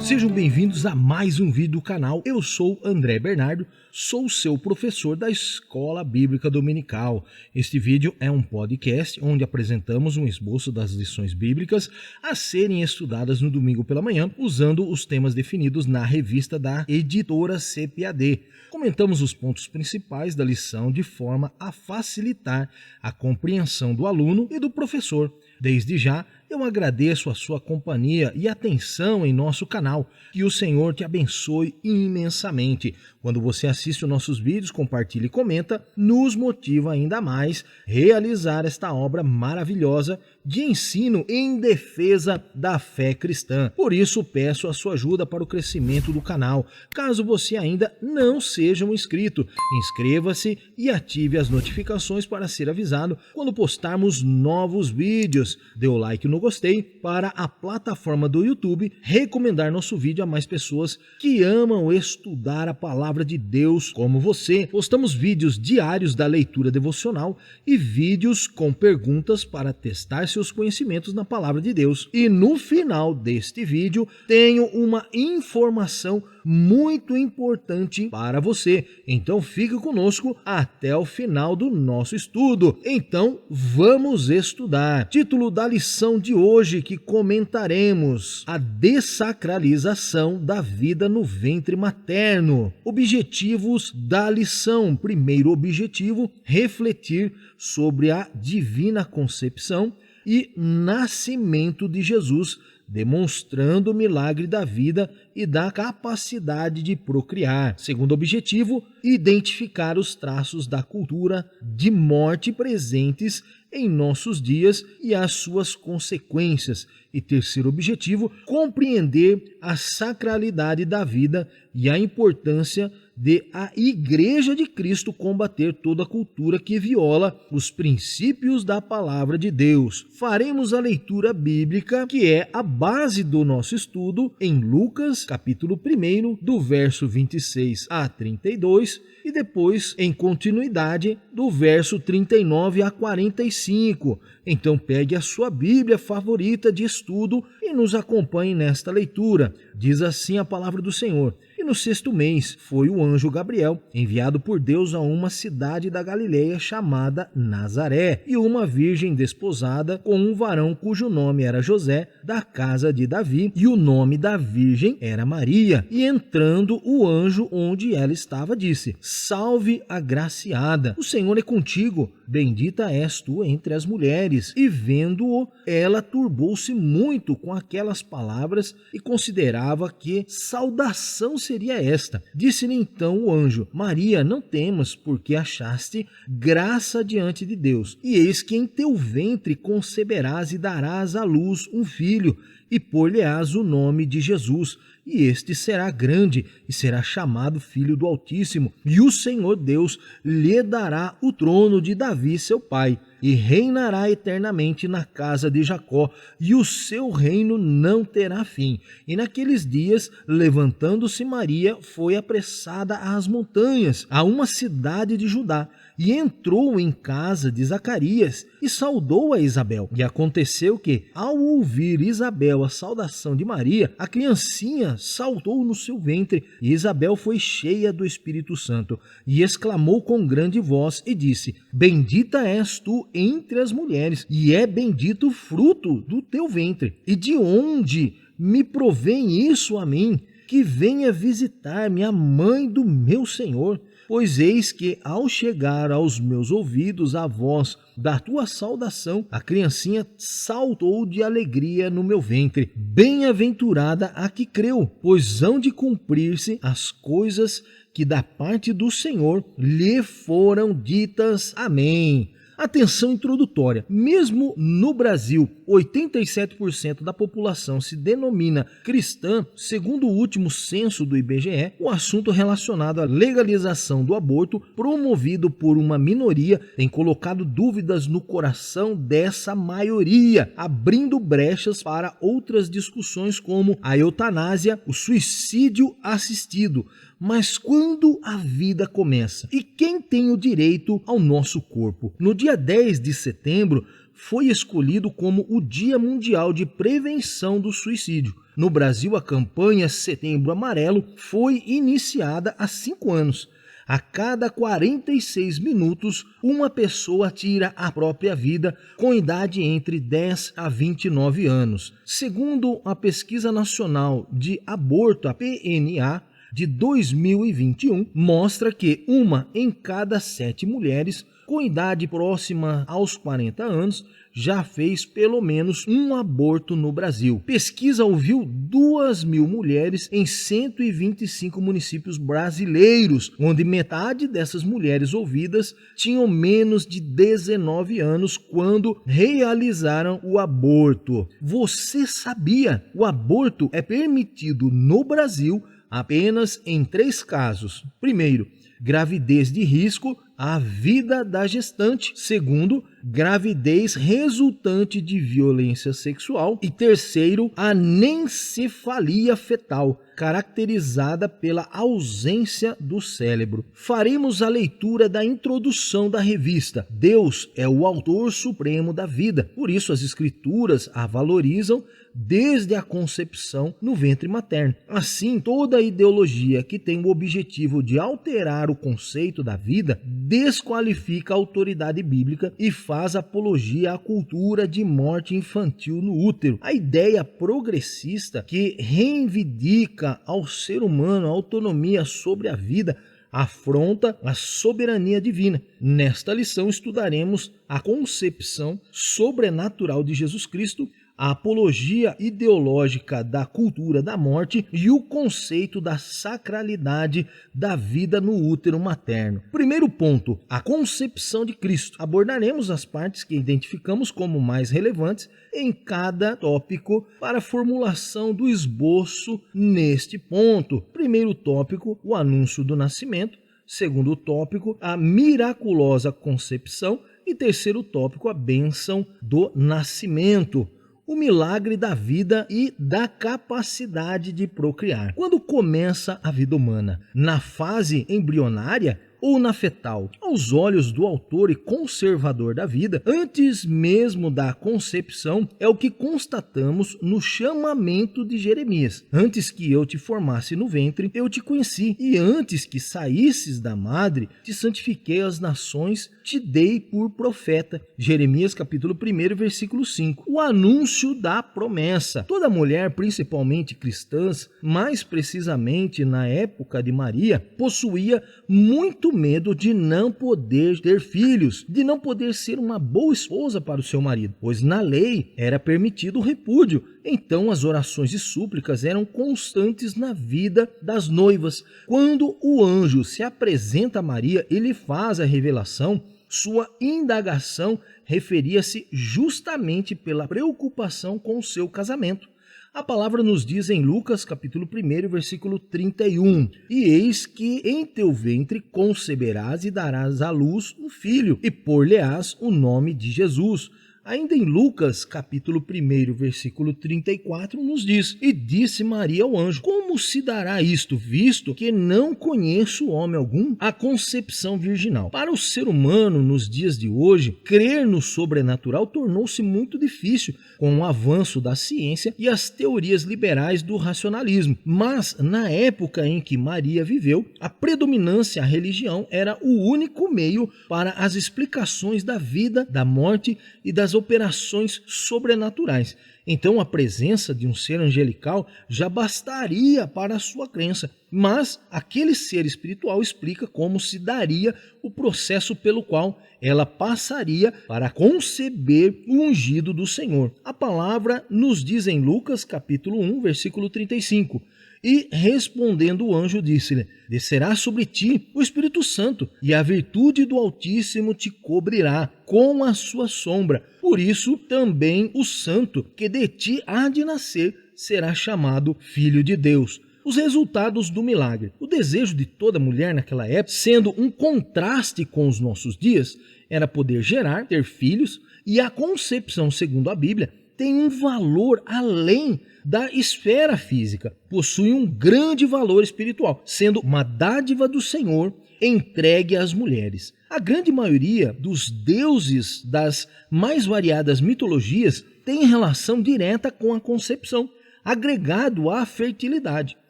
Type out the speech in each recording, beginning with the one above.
Sejam bem-vindos a mais um vídeo do canal. Eu sou André Bernardo, sou seu professor da Escola Bíblica Dominical. Este vídeo é um podcast onde apresentamos um esboço das lições bíblicas a serem estudadas no domingo pela manhã, usando os temas definidos na revista da editora CPAD. Comentamos os pontos principais da lição de forma a facilitar a compreensão do aluno e do professor. Desde já, eu agradeço a sua companhia e atenção em nosso canal. Que o Senhor te abençoe imensamente. Quando você assiste os nossos vídeos, compartilha e comenta, nos motiva ainda mais realizar esta obra maravilhosa de ensino em defesa da fé cristã. Por isso, peço a sua ajuda para o crescimento do canal. Caso você ainda não seja um inscrito, inscreva-se e ative as notificações para ser avisado quando postarmos novos vídeos. Dê o like no gostei para a plataforma do YouTube recomendar nosso vídeo a mais pessoas que amam estudar a palavra de Deus como você. Postamos vídeos diários da leitura devocional e vídeos com perguntas para testar seus conhecimentos na palavra de Deus. E no final deste vídeo tenho uma informação muito importante para você. Então fique conosco até o final do nosso estudo. Então vamos estudar. Título da lição de hoje que comentaremos: a dessacralização da vida no ventre materno. Objetivos da lição. Primeiro objetivo: refletir sobre a divina concepção e nascimento de Jesus, demonstrando o milagre da vida e da capacidade de procriar. Segundo objetivo, identificar os traços da cultura de morte presentes em nossos dias e as suas consequências. E terceiro objetivo, compreender a sacralidade da vida e a importância de a Igreja de Cristo combater toda cultura que viola os princípios da palavra de Deus. Faremos a leitura bíblica, que é a base do nosso estudo, em Lucas, capítulo 1, do verso 26 a 32, e depois, em continuidade, do verso 39 a 45. Então pegue a sua Bíblia favorita de estudo e nos acompanhe nesta leitura. Diz assim a palavra do Senhor: E no 6º mês foi o anjo Gabriel enviado por Deus a uma cidade da Galileia chamada Nazaré, e uma virgem desposada com um varão cujo nome era José, da casa de Davi, e o nome da virgem era Maria. E entrando o anjo onde ela estava, disse: Salve, agraciada, o Senhor é contigo, bendita és tu entre as mulheres. E vendo-o, ela turbou-se muito com aquelas palavras e considerava que saudação seria esta. Disse-lhe então o anjo: Maria, não temas, porque achaste graça diante de Deus. E eis que em teu ventre conceberás e darás à luz um filho, e pôr-lhe-ás o nome de Jesus. E este será grande, e será chamado Filho do Altíssimo, e o Senhor Deus lhe dará o trono de Davi seu pai, e reinará eternamente na casa de Jacó, e o seu reino não terá fim. E naqueles dias, levantando-se Maria, foi apressada às montanhas, a uma cidade de Judá, e entrou em casa de Zacarias, e saudou a Isabel. E aconteceu que, ao ouvir Isabel a saudação de Maria, a criancinha saltou no seu ventre, e Isabel foi cheia do Espírito Santo, e exclamou com grande voz, e disse: Bendita és tu entre as mulheres, e é bendito o fruto do teu ventre. E de onde me provém isso a mim, que venha visitar-me a mãe do meu Senhor? Pois eis que, ao chegar aos meus ouvidos a voz da tua saudação, a criancinha saltou de alegria no meu ventre. Bem-aventurada a que creu, pois hão de cumprir-se as coisas que da parte do Senhor lhe foram ditas. Amém. Atenção introdutória. Mesmo no Brasil, 87% da população se denomina cristã, segundo o último censo do IBGE, o assunto relacionado à legalização do aborto, promovido por uma minoria, tem colocado dúvidas no coração dessa maioria, abrindo brechas para outras discussões como a eutanásia, o suicídio assistido. Mas quando a vida começa? E quem tem o direito ao nosso corpo? No dia 10 de setembro, foi escolhido como o Dia Mundial de Prevenção do Suicídio. No Brasil, a campanha Setembro Amarelo foi iniciada há 5 anos. A cada 46 minutos, uma pessoa tira a própria vida com idade entre 10 a 29 anos. Segundo a Pesquisa Nacional de Aborto, a PNA, de 2021, mostra que 1 em cada 7 mulheres com idade próxima aos 40 anos já fez pelo menos um aborto no Brasil. Pesquisa ouviu 2.000 mulheres em 125 municípios brasileiros, onde metade dessas mulheres ouvidas tinham menos de 19 anos quando realizaram o aborto. Você sabia? O aborto é permitido no Brasil apenas em 3 casos. Primeiro, gravidez de risco à vida da gestante. Segundo, gravidez resultante de violência sexual. E terceiro, anencefalia fetal, caracterizada pela ausência do cérebro. Faremos a leitura da introdução da revista. Deus é o autor supremo da vida. Por isso as escrituras a valorizam desde a concepção no ventre materno. Assim, toda ideologia que tem o objetivo de alterar o conceito da vida desqualifica a autoridade bíblica e faz apologia à cultura de morte infantil no útero. A ideia progressista que reivindica ao ser humano a autonomia sobre a vida afronta a soberania divina. Nesta lição estudaremos a concepção sobrenatural de Jesus Cristo, a apologia ideológica da cultura da morte e o conceito da sacralidade da vida no útero materno. Primeiro ponto, a concepção de Cristo. Abordaremos as partes que identificamos como mais relevantes em cada tópico para a formulação do esboço neste ponto. Primeiro tópico, o anúncio do nascimento. Segundo tópico, a miraculosa concepção. E terceiro tópico, a bênção do nascimento. O milagre da vida e da capacidade de procriar. Quando começa a vida humana? Na fase embrionária ou na fetal? Aos olhos do autor e conservador da vida, antes mesmo da concepção, é o que constatamos no chamamento de Jeremias. Antes que eu te formasse no ventre, eu te conheci, e antes que saísses da madre, te santifiquei as nações, te dei por profeta. Jeremias capítulo 1, versículo 5. O anúncio da promessa. Toda mulher, principalmente cristãs, mais precisamente na época de Maria, possuía muito medo de não poder ter filhos, de não poder ser uma boa esposa para o seu marido, pois na lei era permitido o repúdio. Então as orações e súplicas eram constantes na vida das noivas. Quando o anjo se apresenta a Maria e lhe faz a revelação, sua indagação referia-se justamente pela preocupação com o seu casamento. A palavra nos diz em Lucas capítulo 1, versículo 31, e eis que em teu ventre conceberás e darás à luz um filho, e por-lhe-ás o nome de Jesus. Ainda em Lucas, capítulo 1, versículo 34, nos diz: E disse Maria ao anjo, como se dará isto, visto que não conheço homem algum? A concepção virginal. Para o ser humano, nos dias de hoje, crer no sobrenatural tornou-se muito difícil, com o avanço da ciência e as teorias liberais do racionalismo. Mas, na época em que Maria viveu, a predominância à religião era o único meio para as explicações da vida, da morte e das operações sobrenaturais. Então a presença de um ser angelical já bastaria para a sua crença, mas aquele ser espiritual explica como se daria o processo pelo qual ela passaria para conceber o ungido do Senhor. A palavra nos diz em Lucas capítulo 1, versículo 35, e respondendo o anjo disse-lhe, descerá sobre ti o Espírito Santo, e a virtude do Altíssimo te cobrirá com a sua sombra. Por isso também o santo que de ti há de nascer será chamado Filho de Deus. Os resultados do milagre. O desejo de toda mulher naquela época, sendo um contraste com os nossos dias, era poder gerar, ter filhos, e a concepção, segundo a Bíblia, tem um valor além da esfera física, possui um grande valor espiritual, sendo uma dádiva do Senhor entregue às mulheres. A grande maioria dos deuses das mais variadas mitologias tem relação direta com a concepção, agregado à fertilidade.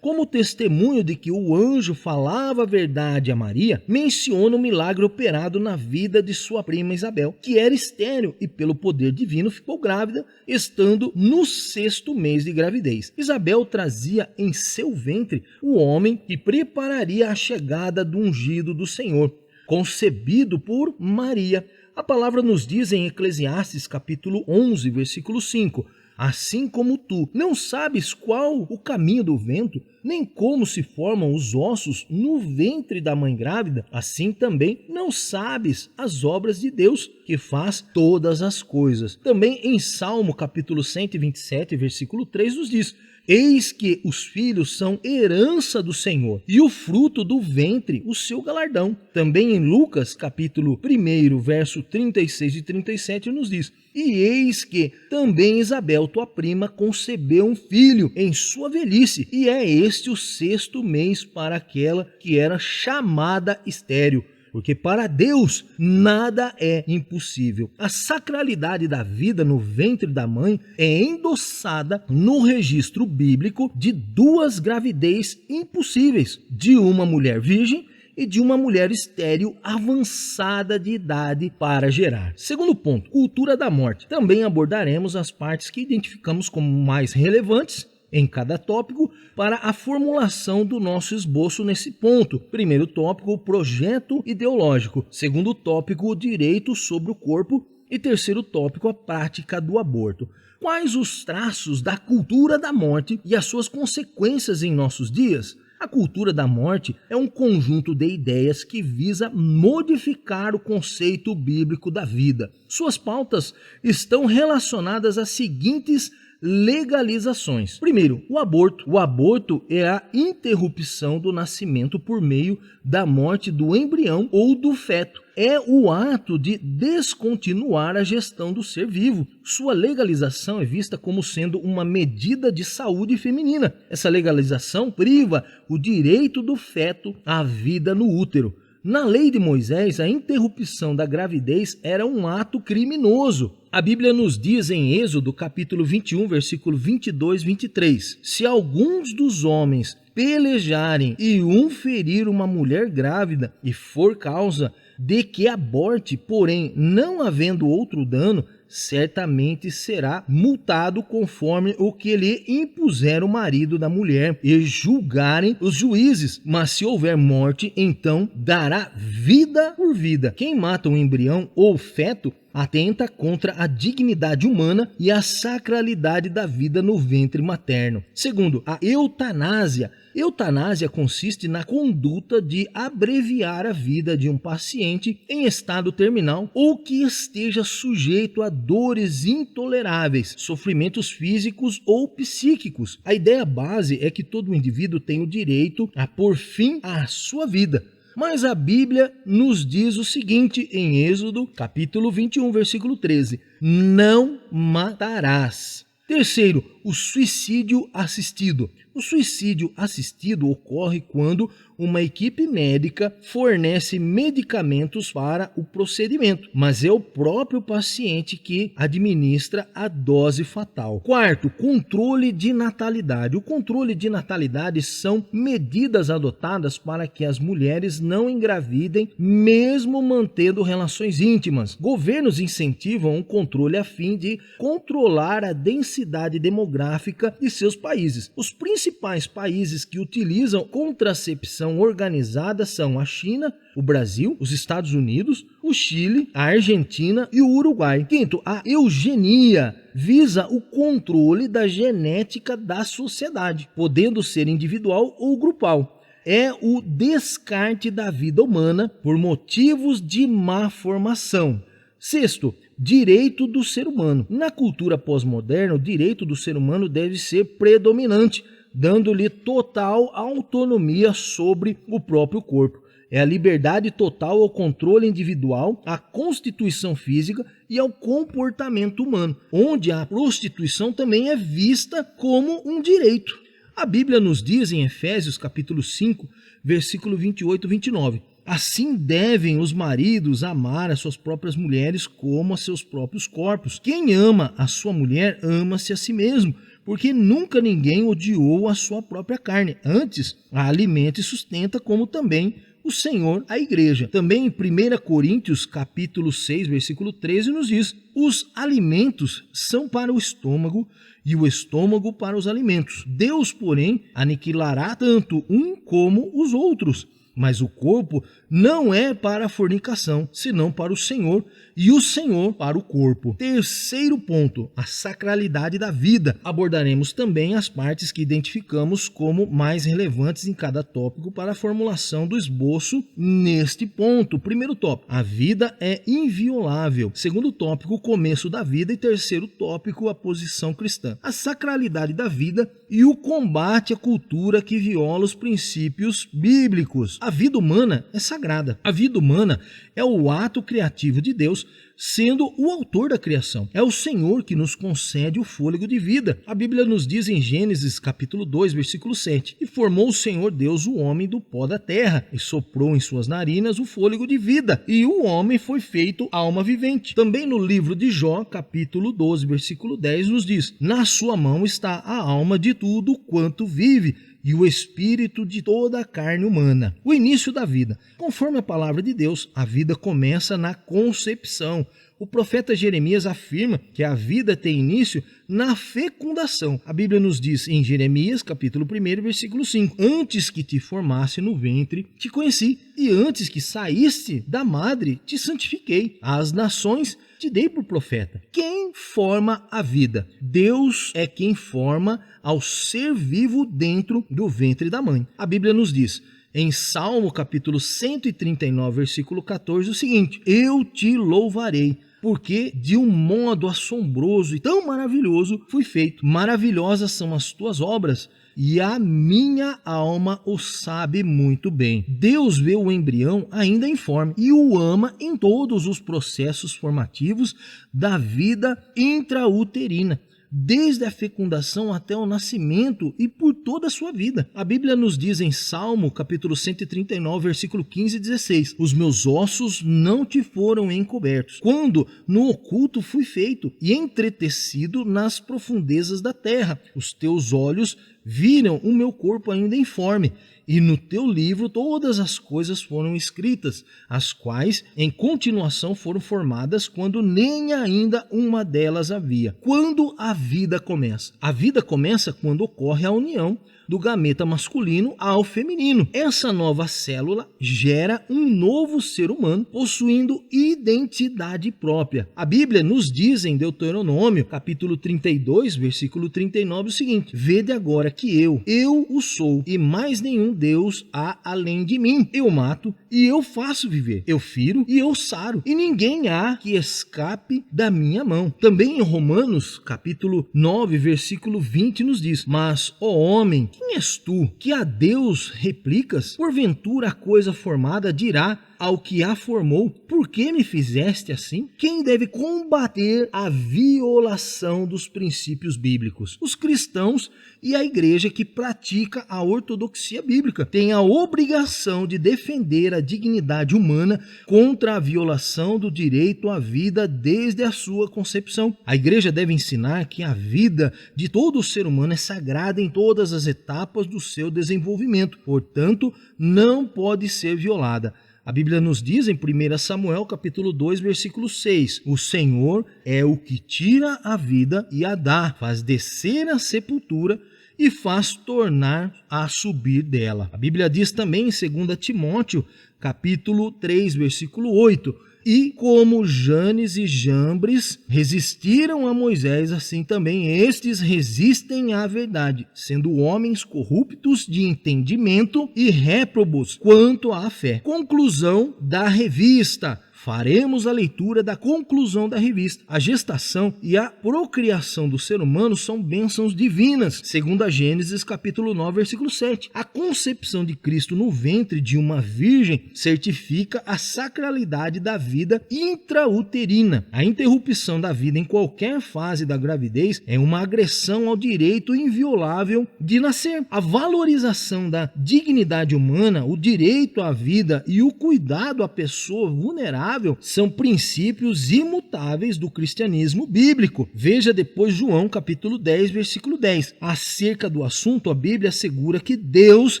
Como testemunho de que o anjo falava a verdade a Maria, menciona o milagre operado na vida de sua prima Isabel, que era estéril e pelo poder divino ficou grávida, estando no 6º mês de gravidez. Isabel trazia em seu ventre o homem que prepararia a chegada do ungido do Senhor, concebido por Maria. A palavra nos diz em Eclesiastes capítulo 11, versículo 5: assim como tu não sabes qual o caminho do vento, nem como se formam os ossos no ventre da mãe grávida, assim também não sabes as obras de Deus, que faz todas as coisas. Também em Salmo capítulo 127, versículo 3 nos diz: eis que os filhos são herança do Senhor, e o fruto do ventre o seu galardão. Também em Lucas, capítulo 1, verso 36 e 37, nos diz: e eis que também Isabel, tua prima, concebeu um filho em sua velhice, e é este o 6º mês para aquela que era chamada estéril. Porque para Deus nada é impossível. A sacralidade da vida no ventre da mãe é endossada no registro bíblico de 2 gravidez impossíveis, de uma mulher virgem e de uma mulher estéril avançada de idade para gerar. Segundo ponto, cultura da morte. Também abordaremos as partes que identificamos como mais relevantes em cada tópico para a formulação do nosso esboço nesse ponto. Primeiro tópico, o projeto ideológico. Segundo tópico, o direito sobre o corpo. E terceiro tópico, a prática do aborto. Quais os traços da cultura da morte e as suas consequências em nossos dias? A cultura da morte é um conjunto de ideias que visa modificar o conceito bíblico da vida. Suas pautas estão relacionadas às seguintes legalizações. Primeiro, o aborto. O aborto é a interrupção do nascimento por meio da morte do embrião ou do feto. É o ato de descontinuar a gestão do ser vivo. Sua legalização é vista como sendo uma medida de saúde feminina. Essa legalização priva o direito do feto à vida no útero. Na lei de Moisés, a interrupção da gravidez era um ato criminoso. A Bíblia nos diz em Êxodo, capítulo 21, versículo 22 e 23. Se alguns dos homens pelejarem e um ferir uma mulher grávida e for causa de que aborte, porém não havendo outro dano, certamente será multado conforme o que lhe impuser o marido da mulher e julgarem os juízes. Mas se houver morte, então dará vida por vida. Quem mata um embrião ou feto atenta contra a dignidade humana e a sacralidade da vida no ventre materno. Segundo, a eutanásia. Eutanásia consiste na conduta de abreviar a vida de um paciente em estado terminal ou que esteja sujeito a dores intoleráveis, sofrimentos físicos ou psíquicos. A ideia base é que todo indivíduo tem o direito a pôr fim à sua vida. Mas a Bíblia nos diz o seguinte em Êxodo, capítulo 21, versículo 13: não matarás. Terceiro, o suicídio assistido. O suicídio assistido ocorre quando uma equipe médica fornece medicamentos para o procedimento, mas é o próprio paciente que administra a dose fatal. Quarto, controle de natalidade. O controle de natalidade são medidas adotadas para que as mulheres não engravidem, mesmo mantendo relações íntimas. Governos incentivam o controle a fim de controlar a densidade demográfica de seus países. Os principais países que utilizam contracepção organizada são a China, o Brasil, os Estados Unidos, o Chile, a Argentina e o Uruguai. Quinto, a eugenia visa o controle da genética da sociedade, podendo ser individual ou grupal. É o descarte da vida humana por motivos de má formação. Sexto, direito do ser humano. Na cultura pós-moderna, o direito do ser humano deve ser predominante, dando-lhe total autonomia sobre o próprio corpo. É a liberdade total ao controle individual, à constituição física e ao comportamento humano, onde a prostituição também é vista como um direito. A Bíblia nos diz em Efésios capítulo 5, versículo 28 e 29, Assim devem os maridos amar as suas próprias mulheres como a seus próprios corpos. Quem ama a sua mulher, ama-se a si mesmo, porque nunca ninguém odiou a sua própria carne. Antes, a alimenta e sustenta, como também o Senhor a igreja. Também em 1 Coríntios, capítulo 6, versículo 13, nos diz: os alimentos são para o estômago e o estômago para os alimentos. Deus, porém, aniquilará tanto um como os outros. Mas o corpo não é para a fornicação, senão para o Senhor, e o Senhor para o corpo. Terceiro ponto, a sacralidade da vida. Abordaremos também as partes que identificamos como mais relevantes em cada tópico para a formulação do esboço neste ponto. Primeiro tópico, a vida é inviolável. Segundo tópico, o começo da vida. E terceiro tópico, a posição cristã. A sacralidade da vida e o combate à cultura que viola os princípios bíblicos. A vida humana é sagrada. A vida humana é o ato criativo de Deus, sendo o autor da criação. É o Senhor que nos concede o fôlego de vida. A Bíblia nos diz em Gênesis capítulo 2, versículo 7: e formou o Senhor Deus o homem do pó da terra, e soprou em suas narinas o fôlego de vida, e o homem foi feito alma vivente. Também no livro de Jó, capítulo 12, versículo 10, nos diz: na sua mão está a alma de tudo quanto vive, e o espírito de toda a carne humana. O início da vida. Conforme a palavra de Deus, a vida começa na concepção. O profeta Jeremias afirma que a vida tem início na fecundação. A Bíblia nos diz em Jeremias, capítulo 1, versículo 5: antes que te formasse no ventre, te conheci, e antes que saíste da madre, te santifiquei. As nações te dei por profeta. Quem forma a vida? Deus é quem forma ao ser vivo dentro do ventre da mãe. A Bíblia nos diz em Salmo capítulo 139, versículo 14, o seguinte: eu te louvarei, porque de um modo assombroso e tão maravilhoso fui feito. Maravilhosas são as tuas obras, e a minha alma o sabe muito bem. Deus vê o embrião ainda informe e o ama em todos os processos formativos da vida intrauterina, desde a fecundação até o nascimento e por toda a sua vida. A Bíblia nos diz em Salmo, capítulo 139, versículo 15 e 16: os meus ossos não te foram encobertos, quando no oculto fui feito e entretecido nas profundezas da terra. Os teus olhos viram o meu corpo ainda informe, e no teu livro todas as coisas foram escritas, as quais em continuação foram formadas, quando nem ainda uma delas havia. Quando a vida começa? A vida começa quando ocorre a união do gameta masculino ao feminino. Essa nova célula gera um novo ser humano possuindo identidade própria. A Bíblia nos diz em Deuteronômio, capítulo 32, versículo 39, o seguinte: vede agora que eu o sou, e mais nenhum Deus há além de mim. Eu mato e eu faço viver, eu firo e eu saro, e ninguém há que escape da minha mão. Também em Romanos, capítulo 9, versículo 20, nos diz: mas, ó homem, quem és tu, que a Deus replicas? Porventura a coisa formada dirá ao que a formou: por que me fizeste assim? Quem deve combater a violação dos princípios bíblicos? Os cristãos e a igreja que pratica a ortodoxia bíblica têm a obrigação de defender a dignidade humana contra a violação do direito à vida desde a sua concepção. A igreja deve ensinar que a vida de todo ser humano é sagrada em todas as etapas do seu desenvolvimento, portanto, não pode ser violada. A Bíblia nos diz em 1 Samuel capítulo 2, versículo 6: o Senhor é o que tira a vida e a dá, faz descer a sepultura e faz tornar a subir dela. A Bíblia diz também em 2 Timóteo capítulo 3, versículo 8: e como Janes e Jambres resistiram a Moisés, assim também estes resistem à verdade, sendo homens corruptos de entendimento e réprobos quanto à fé. Conclusão da revista: faremos a leitura da conclusão da revista. A gestação e a procriação do ser humano são bênçãos divinas, segundo a Gênesis capítulo 9, versículo 7. A concepção de Cristo no ventre de uma virgem certifica a sacralidade da vida intrauterina. A interrupção da vida em qualquer fase da gravidez é uma agressão ao direito inviolável de nascer. A valorização da dignidade humana, o direito à vida e o cuidado à pessoa vulnerável são princípios imutáveis do cristianismo bíblico. Veja depois João capítulo 10, versículo 10. Acerca do assunto, a Bíblia assegura que Deus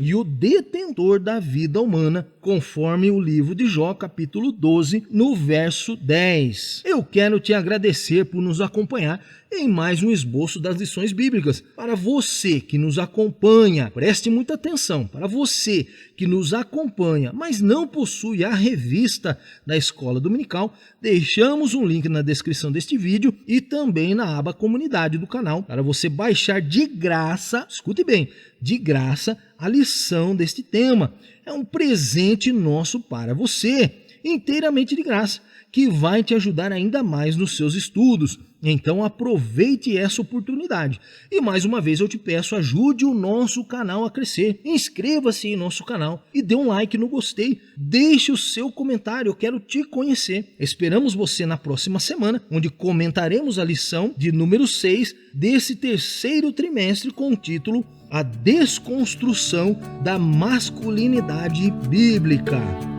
é o detentor da vida humana, conforme o livro de Jó capítulo 12, no verso 10. Eu quero te agradecer por nos acompanhar em mais um esboço das lições bíblicas. Para você que nos acompanha, preste muita atenção, para você que nos acompanha, mas não possui a revista da Escola Dominical, deixamos um link na descrição deste vídeo e também na aba comunidade do canal, para você baixar de graça, escute bem, de graça a lição deste tema. É um presente nosso para você, inteiramente de graça, que vai te ajudar ainda mais nos seus estudos. Então aproveite essa oportunidade. E mais uma vez eu te peço, ajude o nosso canal a crescer. Inscreva-se em nosso canal e dê um like no gostei. Deixe o seu comentário, eu quero te conhecer. Esperamos você na próxima semana, onde comentaremos a lição de número 6 desse terceiro trimestre com o título A Desconstrução da Masculinidade Bíblica.